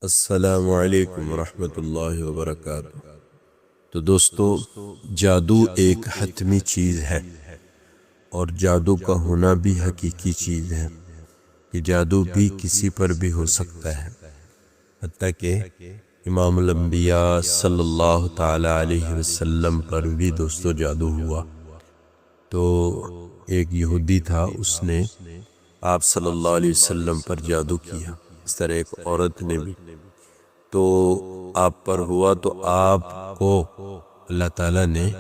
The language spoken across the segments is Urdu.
السلام علیکم ورحمۃ اللہ وبرکاتہ۔ تو دوستو، جادو ایک حتمی چیز ہے اور جادو کا ہونا بھی حقیقی چیز ہے کہ جادو بھی کسی پر بھی ہو سکتا ہے، حتیٰ کہ امام الانبیاء صلی اللہ تعالی علیہ وسلم پر بھی دوستو جادو ہوا۔ تو ایک یہودی تھا، اس نے آپ صلی اللہ علیہ وسلم پر جادو کیا، اس طرح ایک عورت نے بھی تو آپ پر ہوا، تو آپ کو اللہ تعالیٰ نے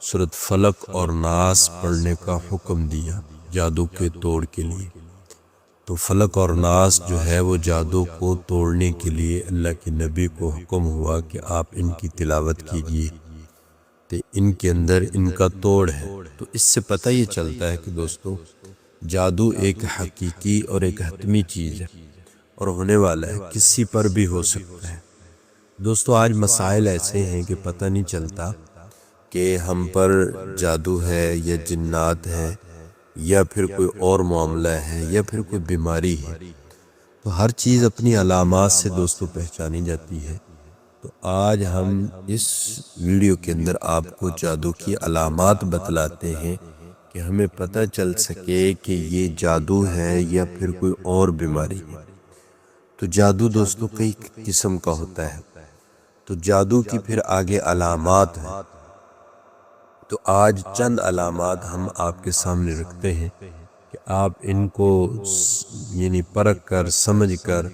سورۃ فلق اور ناس پڑھنے کا حکم دیا جادو کے توڑ کے لیے۔ تو فلق اور ناس جو ہے وہ جادو کو توڑنے کے لیے اللہ کے نبی کو حکم ہوا کہ آپ ان کی تلاوت کیجئے، تو ان کے اندر ان کا توڑ ہے۔ تو اس سے پتہ یہ چلتا ہے کہ دوستو، جادو ایک حقیقی اور ایک حتمی چیز ہے اور ہونے والا ہے، کسی پر بھی ہو سکتا ہے۔ دوستو، آج مسائل ایسے ہیں کہ پتہ نہیں چلتا کہ ہم پر جادو ہے یا جنات ہے یا پھر کوئی اور معاملہ ہے یا پھر کوئی بیماری ہے۔ تو ہر چیز اپنی علامات سے دوستو پہچانی جاتی ہے۔ تو آج ہم اس ویڈیو کے اندر آپ کو جادو کی علامات بتلاتے ہیں کہ ہمیں پتہ چل سکے کہ یہ جادو ہے یا پھر کوئی اور بیماری ہے۔ تو جادو دوستو کئی قسم کا ہوتا ہے، تو جادو کی پھر آگے علامات ہیں۔ تو آج چند علامات ہم آپ کے سامنے رکھتے ہیں کہ آپ ان کو پرکھ کر، سمجھ کر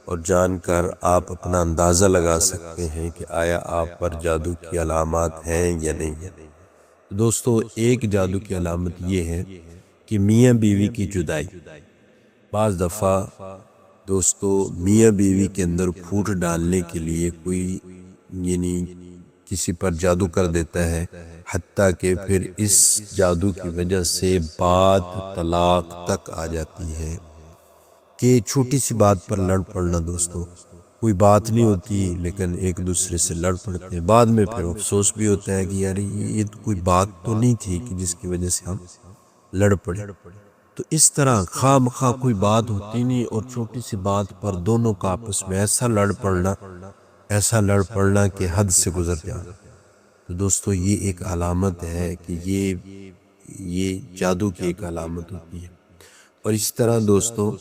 اور جان کر آپ اپنا اندازہ لگا سکتے ہیں کہ آیا آپ پر جادو کی علامات ہیں یا نہیں ہیں۔ دوستو، ایک جادو کی علامت یہ ہے کہ میاں بیوی کی جدائی۔ بعض دفعہ دوستو میاں بیوی کے اندر پھوٹ ڈالنے کے لیے کوئی کسی پر جادو کر دیتا ہے، حتیٰ کہ پھر اس جادو کی وجہ سے بات طلاق تک آ جاتی ہے کہ چھوٹی سی بات پر لڑ پڑنا۔ دوستو، کوئی بات نہیں ہوتی لیکن ایک دوسرے سے لڑ پڑتے ہیں، بعد میں پھر افسوس بھی ہوتا ہے کہ یار یہ کوئی بات تو نہیں تھی کہ جس کی وجہ سے ہم لڑ پڑے۔ تو اس طرح خواہ مخواہ کوئی بات ہوتی نہیں اور چھوٹی سی بات پر دونوں کا آپس میں ایسا لڑ پڑنا کہ حد سے گزر جانا۔ تو دوستو، یہ ایک علامت ہے کہ یہ جادو کی ایک علامت ہوتی ہے۔ اور اس طرح دوستو،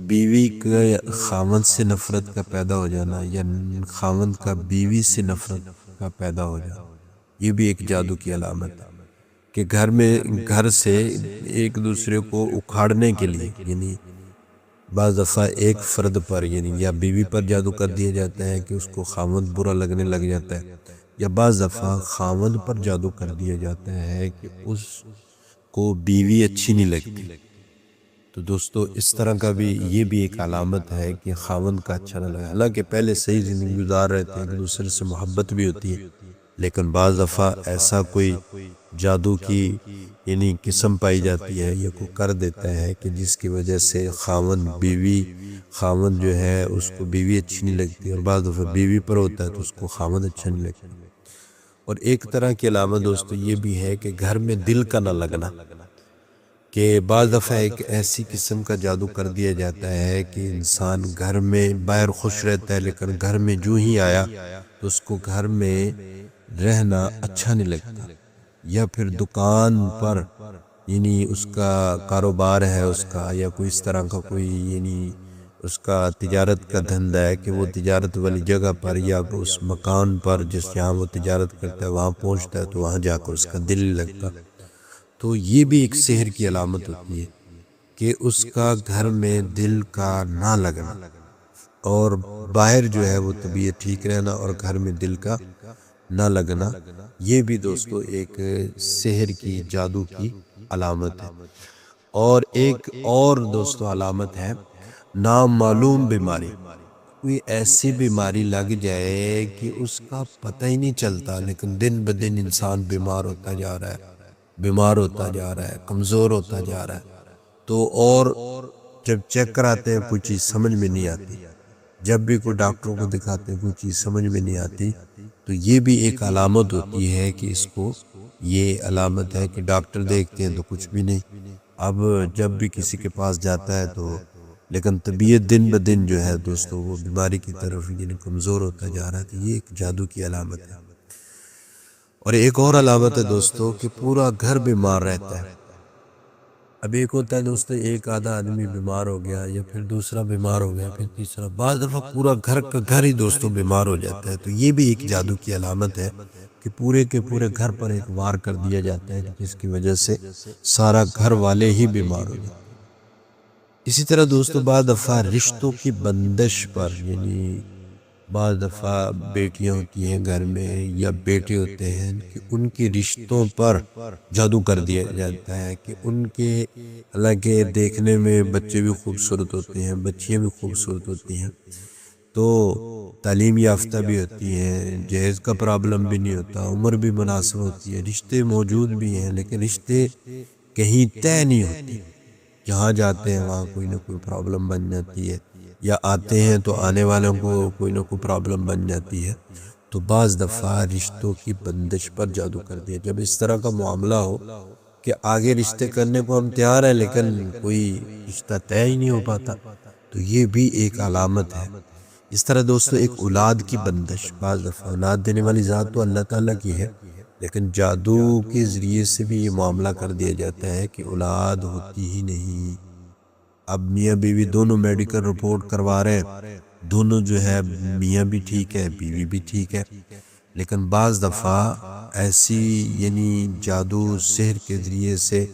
بیوی کے خاوند سے نفرت کا پیدا ہو جانا یا خاوند کا بیوی سے نفرت کا پیدا ہو جانا، یہ بھی ایک جادو کی علامت ہے کہ گھر سے ایک دوسرے کو اکھاڑنے کے لیے بعض دفعہ ایک فرد پر یا بیوی پر جادو کر دیا جاتا ہے کہ اس کو خاوند برا لگنے لگ جاتا ہے، یا بعض دفعہ خاوند پر جادو کر دیا جاتا ہے کہ اس کو بیوی اچھی نہیں لگتی۔ تو دوستو، اس طرح کا بھی یہ بھی ایک علامت ہے کہ خاوند کا اچھا نہ لگا، حالانکہ پہلے صحیح زندگی گزار رہے تھے، ایک دوسرے سے محبت بھی ہوتی ہے، لیکن بعض دفعہ ایسا کوئی جادو کی قسم پائی جاتی ہے یا کوئی کر دیتا ہے کہ جس کی وجہ سے خاوند جو ہے اس کو بیوی اچھی نہیں لگتی، اور بعض دفعہ بیوی پر ہوتا ہے تو اس کو خاوند اچھا نہیں لگتا۔ اور ایک طرح کی علامت دوستو یہ بھی ہے کہ گھر میں دل کا نہ لگنا، کہ بعض دفعہ ایک ایسی قسم کا جادو کر دیا جاتا ہے کہ انسان گھر میں باہر خوش رہتا ہے لیکن گھر میں جو ہی آیا تو اس کو گھر میں رہنا اچھا نہیں لگتا، یا پھر دکان پر اس کا کاروبار ہے اس کا، یا کوئی اس طرح کا کوئی اس کا تجارت کا دھندہ ہے کہ وہ تجارت والی جگہ پر یا اس مکان پر جہاں وہ تجارت کرتا ہے وہاں پہنچتا ہے تو وہاں جا کر اس کا دل نہیں لگتا۔ تو یہ بھی ایک سحر کی علامت ہوتی ہے کہ اس کا گھر میں دل کا نہ لگنا، اور باہر جو ہے وہ طبیعت ٹھیک رہنا اور گھر میں دل کا نہ لگنا، یہ بھی دوستو ایک سحر کی، جادو کی علامت ہے۔ اور ایک اور دوستو علامت ہے نامعلوم بیماری۔ کوئی ایسی بیماری لگ جائے کہ اس کا پتہ ہی نہیں چلتا لیکن دن بدن انسان بیمار ہوتا جا رہا ہے، کمزور ہوتا جا رہا ہے، تو اور جب چیک کراتے ہیں کوئی چیز سمجھ میں نہیں آتی، جب بھی کوئی ڈاکٹروں کو دکھاتے ہیں کوئی چیز سمجھ میں نہیں آتی، تو یہ بھی ایک علامت ہوتی ہے کہ اس کو، یہ علامت ہے کہ ڈاکٹر دیکھتے ہیں تو کچھ بھی نہیں۔ اب جب بھی کسی کے پاس جاتا ہے تو لیکن طبیعت دن بدن جو ہے دوستو وہ بیماری کی طرف یعنی کمزور ہوتا جا رہا ہے، تو یہ ایک جادو کی علامت ہے۔ اور ایک اور علامت ہے دوستو کہ پورا گھر بیمار رہتا ہے۔ اب ایک ہوتا ہے دوستو ایک آدھا آدمی بیمار ہو گیا، یا پھر دوسرا بیمار ہو گیا، پھر تیسرا، بعض دفعہ پورا گھر کا گھر ہی دوستو بیمار ہو جاتا ہے، تو یہ بھی ایک جادو کی علامت ہے کہ پورے کے پورے گھر پر ایک وار کر دیا جاتا ہے، جس کی وجہ سے سارا گھر والے ہی بیمار ہو جاتے ہیں۔ اسی طرح دوستو بعض دفعہ رشتوں کی بندش پر، یعنی بعض دفعہ بیٹیاں ہوتی ہیں گھر میں یا بیٹے ہوتے ہیں کہ ان کی رشتوں پر جادو کر دیا جاتا ہے کہ ان کے، حالانکہ دیکھنے میں بچے بھی خوبصورت ہوتے ہیں، بچیاں بھی خوبصورت ہوتی ہیں، تو تعلیم یافتہ بھی ہوتی ہیں، جہیز کا پرابلم بھی نہیں ہوتا، عمر بھی مناسب ہوتی ہے، رشتے موجود بھی ہیں، لیکن رشتے کہیں طے نہیں ہوتے، جہاں جاتے ہیں وہاں کوئی نہ کوئی پرابلم بن جاتی ہے، یا آتے ہیں تو آنے والوں کو کوئی نہ کوئی پرابلم بن جاتی ہے۔ تو بعض دفعہ رشتوں کی بندش پر جادو کر دیا۔ جب اس طرح کا معاملہ ہو کہ آگے رشتے کرنے کو ہم تیار ہیں لیکن کوئی رشتہ طے ہی نہیں ہو پاتا، تو یہ بھی ایک علامت ہے۔ اس طرح دوستو ایک اولاد کی بندش، بعض دفعہ اولاد دینے والی ذات تو اللہ تعالیٰ کی ہے، لیکن جادو کے ذریعے سے بھی یہ معاملہ کر دیا جاتا ہے کہ اولاد ہوتی ہی نہیں۔ اب میاں بیوی دونوں میڈیکل رپورٹ کروا رہے ہیں، دونوں جو ہے میاں بھی ٹھیک ہے بیوی بھی ٹھیک ہے، لیکن بعض دفعہ ایسی یعنی جادو سحر کے ذریعے سے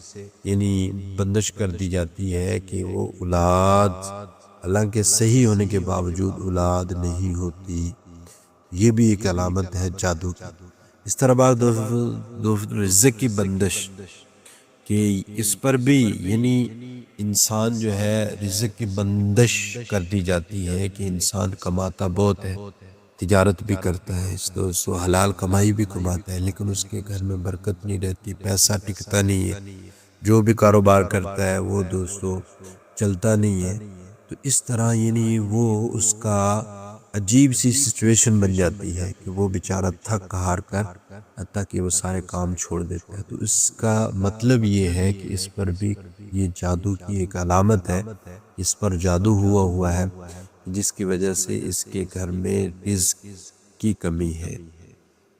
یعنی بندش کر دی جاتی ہے کہ وہ اولاد، حالانکہ صحیح ہونے کے باوجود اولاد نہیں ہوتی۔ یہ بھی ایک علامت ہے جادو کی۔ اس طرح بعض رزق کی بندش کہ اس پر بھی یعنی انسان جو ہے رزق کی بندش کر دی جاتی ہے کہ انسان کماتا بہت ہے، تجارت بھی کرتا ہے، اس حلال کمائی بھی کماتا ہے، لیکن اس کے گھر میں برکت نہیں رہتی، پیسہ ٹکتا نہیں ہے، جو بھی کاروبار کرتا ہے وہ دوستو چلتا نہیں ہے۔ تو اس طرح یعنی وہ اس کا عجیب سی سچویشن بن جاتی ہے کہ وہ بیچارہ تھک ہار کر حتیٰ کہ وہ سارے کام چھوڑ دیتا ہے۔ تو اس کا مطلب یہ ہے کہ اس پر بھی یہ جادو کی ایک علامت ہے، اس پر جادو ہوا ہے، جس کی وجہ سے اس کے گھر میں رزق کی کمی ہے۔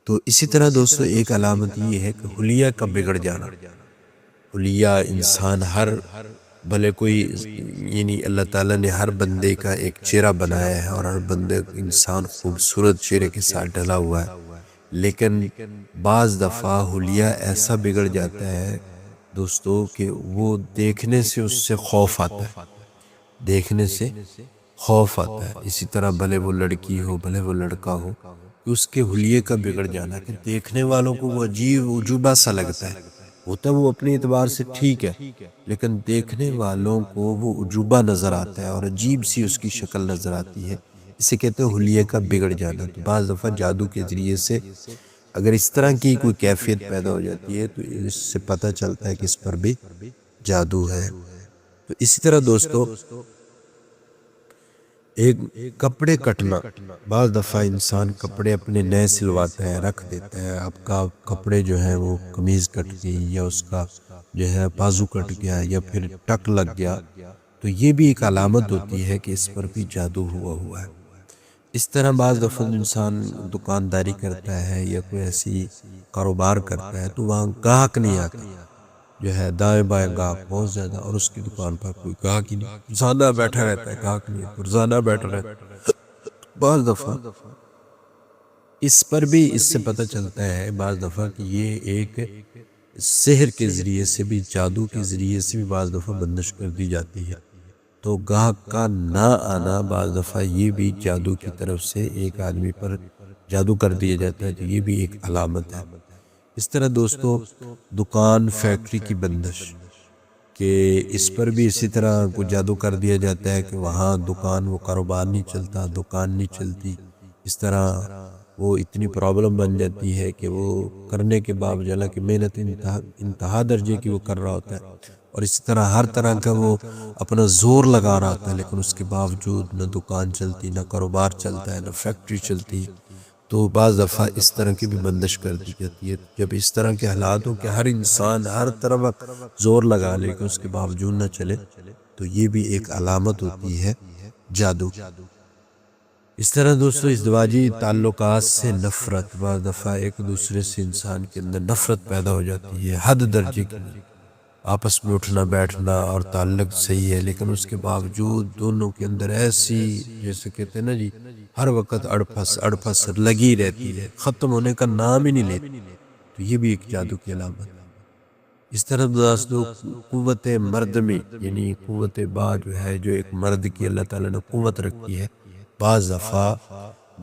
تو اسی طرح دوستو ایک علامت یہ ہے کہ حلیہ کا بگڑ جانا۔ حلیہ انسان ہر، بھلے کوئی یعنی اللہ تعالیٰ نے ہر بندے کا ایک چہرہ بنایا ہے اور ہر بندے انسان خوبصورت چہرے کے ساتھ ڈھلا ہوا ہے، لیکن بعض دفعہ حلیہ ایسا بگڑ جاتا ہے دوستو کہ وہ دیکھنے سے اس سے خوف آتا ہے، دیکھنے سے خوف آتا ہے۔ اسی طرح بھلے وہ لڑکی ہو بھلے وہ لڑکا ہو، کہ اس کے حلیے کا بگڑ جانا کہ دیکھنے والوں کو وہ عجیب عجوبہ سا لگتا ہے، ہوتا وہ اپنی اعتبار سے ٹھیک ہے، لیکن دیکھنے والوں کو وہ عجوبہ نظر آتا ہے اور عجیب سی اس کی شکل نظر آتی ہے، اسے کہتے ہیں حلیے کا بگڑ جانا۔ تو بعض دفعہ جادو کے ذریعے سے اگر اس طرح کی کوئی کیفیت پیدا ہو جاتی ہے تو اس سے پتہ چلتا ہے کہ اس پر بھی جادو ہے۔ تو اسی طرح دوستو ایک کپڑے کٹنا، بعض دفعہ انسان کپڑے اپنے نئے سلواتا ہے، رکھ دیتا ہے، آپ کا کپڑے جو ہیں وہ قمیض کٹ گئی یا اس کا جو ہے بازو کٹ گیا یا پھر ٹک لگ گیا، تو یہ بھی ایک علامت ہوتی ہے کہ اس پر بھی جادو ہوا ہے۔ اس طرح بعض دفعہ انسان دکانداری کرتا ہے یا کوئی ایسی کاروبار کرتا ہے تو وہاں گاہک نہیں آتا، جو ہے دائیں بائیں گاہک بہت زیادہ، اور اس کی دکان پر کوئی گاہک ہی نہیں، زیادہ بیٹھا رہتا ہے، گاہک نہیں ہے، زیادہ بیٹھا رہتا ہے۔ بعض دفعہ اس پر بھی اس سے پتہ چلتا ہے بعض دفعہ کہ یہ ایک سحر کے ذریعے سے بھی، جادو کے ذریعے سے بھی بعض دفعہ بندش کر دی جاتی ہے۔ تو گاہک کا نہ آنا بعض دفعہ یہ بھی جادو کی طرف سے ایک آدمی پر جادو کر دیا جاتا ہے، تو یہ بھی ایک علامت ہے۔ اس طرح دوستو دکان فیکٹری کی بندش کہ اس پر بھی اسی طرح کو جادو کر دیا جاتا ہے کہ وہاں دکان، وہ کاروبار نہیں چلتا، دکان نہیں چلتی، اس طرح وہ اتنی پرابلم بن جاتی ہے کہ وہ کرنے کے باوجود، حالانکہ محنت انتہا درجے کی وہ کر رہا ہوتا ہے اور اسی طرح ہر طرح کا وہ اپنا زور لگا رہا ہوتا ہے، لیکن اس کے باوجود نہ دکان چلتی، نہ کاروبار چلتا ہے، نہ فیکٹری چلتی، تو بعض دفعہ اس طرح کی بھی بندش کر دی جاتی ہے۔ جب اس طرح کے حالات ہوں کہ ہر انسان ہر طرف زور لگا لیکن اس کے باوجود نہ چلے، تو یہ بھی ایک علامت ہوتی ہے جادو۔ اس طرح دوستو ازدواجی تعلقات سے نفرت، بعض دفعہ ایک دوسرے سے انسان کے اندر نفرت پیدا ہو جاتی ہے حد درجے کی، آپس میں اٹھنا بیٹھنا اور تعلق صحیح ہے لیکن اس کے باوجود دونوں کے اندر ایسی، جیسے کہتے ہیں نا جی، ہر وقت اڑپھس لگی رہتی ہے، ختم ہونے کا نام ہی نہیں لیتی، تو یہ بھی ایک جادو کی علامت ہے۔ اس طرح دوستو قوت مرد میں، یعنی قوت با جو ہے، جو ایک مرد کی اللہ تعالیٰ نے قوت رکھی ہے، بعض دفعہ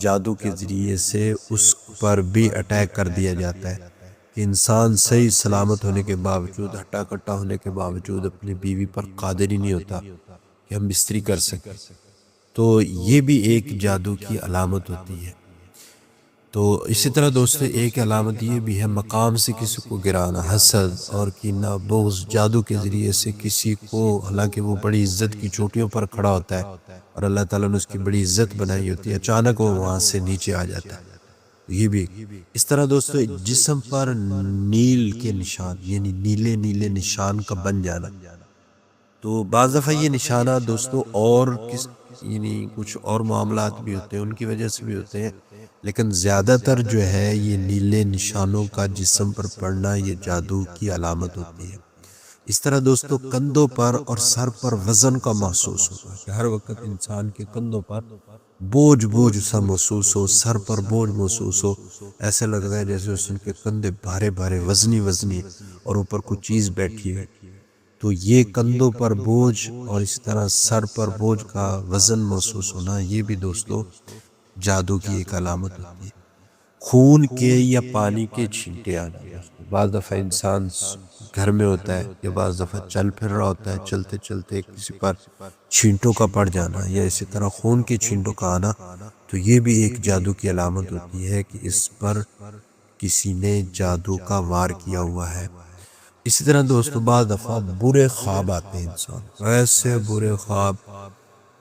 جادو کے ذریعے سے اس پر بھی اٹیک کر دیا جاتا ہے کہ انسان صحیح سلامت ہونے کے باوجود، ہٹا کٹا ہونے کے باوجود اپنی بیوی پر قادر ہی نہیں ہوتا کہ ہم بستری کر سکیں، تو یہ بھی ایک جادو کی علامت ہوتی ہے۔ تو اسی طرح دوستو ایک علامت یہ بھی ہے مقام سے کسی کو گرانا، حسد اور کینہ بغض، جادو کے ذریعے سے کسی کو، حالانکہ وہ بڑی عزت کی چوٹیوں پر کھڑا ہوتا ہے اور اللہ تعالیٰ نے اس کی بڑی عزت بنائی ہوتی ہے، اچانک وہ وہاں سے نیچے آ جاتا ہے، یہ بھی۔ اس طرح دوستو جسم پر نیل کے نشان، یعنی نیلے نیلے نشان کا بن جانا، تو بعض دفعہ یہ نشانات دوستو اور یعنی کچھ اور معاملات بھی ہوتے ہیں، ان کی وجہ سے بھی ہوتے ہیں، لیکن زیادہ تر جو ہے یہ نیلے نشانوں کا جسم پر پڑنا یہ جادو کی علامت ہوتی ہے۔ اس طرح دوستو کندھوں پر اور سر پر وزن کا محسوس ہوگا کہ ہر وقت انسان کے کندھوں پر بوجھ سا محسوس ہو، سر پر بوجھ محسوس ہو، ایسے لگ رہا ہے جیسے اس کے کندھے بھارے وزنی اور اوپر کچھ چیز بیٹھی ہے، تو یہ کندھوں پر بوجھ اور اس طرح سر پر بوجھ کا وزن محسوس ہونا یہ بھی دوستو جادو کی ایک علامت ہوتی ہے۔ خون کے یا پانی کے چھینٹے آنا، بعض دفعہ انسان گھر میں ہوتا ہے یا بعض دفعہ چل پھر رہا ہوتا ہے، چلتے چلتے کسی پر چھینٹوں کا پڑ جانا یا اسی طرح خون کے چھینٹوں کا آنا، تو یہ بھی ایک جادو کی علامت ہوتی ہے کہ اس پر کسی نے جادو کا وار کیا ہوا ہے۔ اسی طرح دوستو بعض دفعہ برے خواب آتے ہیں، انسان ایسے برے خواب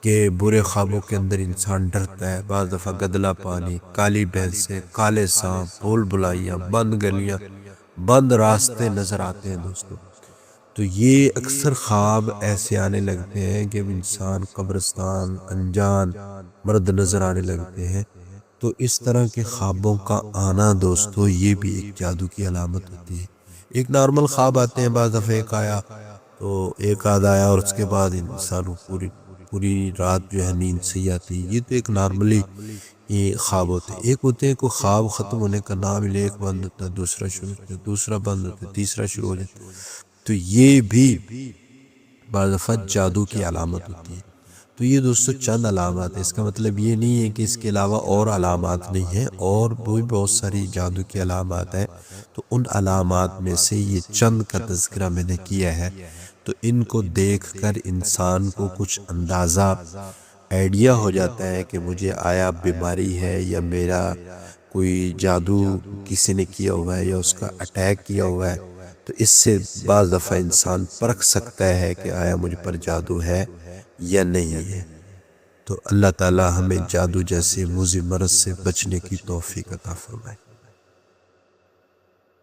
کہ برے خوابوں کے اندر انسان ڈرتا ہے، بعض دفعہ گدلا پانی، کالی بھینسیں، کالے سانپ، بھول بھلائیاں، بند گلیاں، بند راستے نظر آتے ہیں دوستو، تو یہ اکثر خواب ایسے آنے لگتے ہیں کہ انسان قبرستان، انجان مرد نظر آنے لگتے ہیں، تو اس طرح کے خوابوں کا آنا دوستو یہ بھی ایک جادو کی علامت ہوتی ہے۔ ایک نارمل خواب آتے ہیں، بعض دفعہ ایک آیا تو ایک آدھ آیا اور اس کے بعد انسان پوری رات جو ہے نیند صحیح آتی ہے، یہ تو ایک نارملی یہ خواب ہوتے ہیں۔ ایک ہوتے ہیں کوئی خواب ختم ہونے کا نام لے، ایک بند ہوتا ہے، دوسرا شروع ہوتا ہے، دوسرا بند ہوتا ہے، تیسرا شروع ہو جاتا ہے، تو یہ بھی بعض دفعہ جادو کی علامت ہوتی ہے۔ تو یہ دوستو چند علامات ہیں، اس کا مطلب یہ نہیں ہے کہ اس کے علاوہ اور علامات نہیں ہیں، اور بھی بہت ساری جادو کی علامات ہیں، تو ان علامات میں سے یہ چند کا تذکرہ میں نے کیا ہے، تو ان کو دیکھ کر انسان کو کچھ اندازہ آئیڈیا ہو جاتا ہے کہ مجھے آیا بیماری ہے یا میرا کوئی جادو کسی نے کیا ہوا ہے یا اس کا اٹیک کیا ہوا ہے، تو اس سے بعض دفعہ انسان پرکھ سکتا ہے کہ آیا مجھ پر جادو ہے یا نہیں ہے۔ تو اللہ تعالی ہمیں جادو جیسے موذی مرض سے بچنے کی توفیق عطا فرمائے۔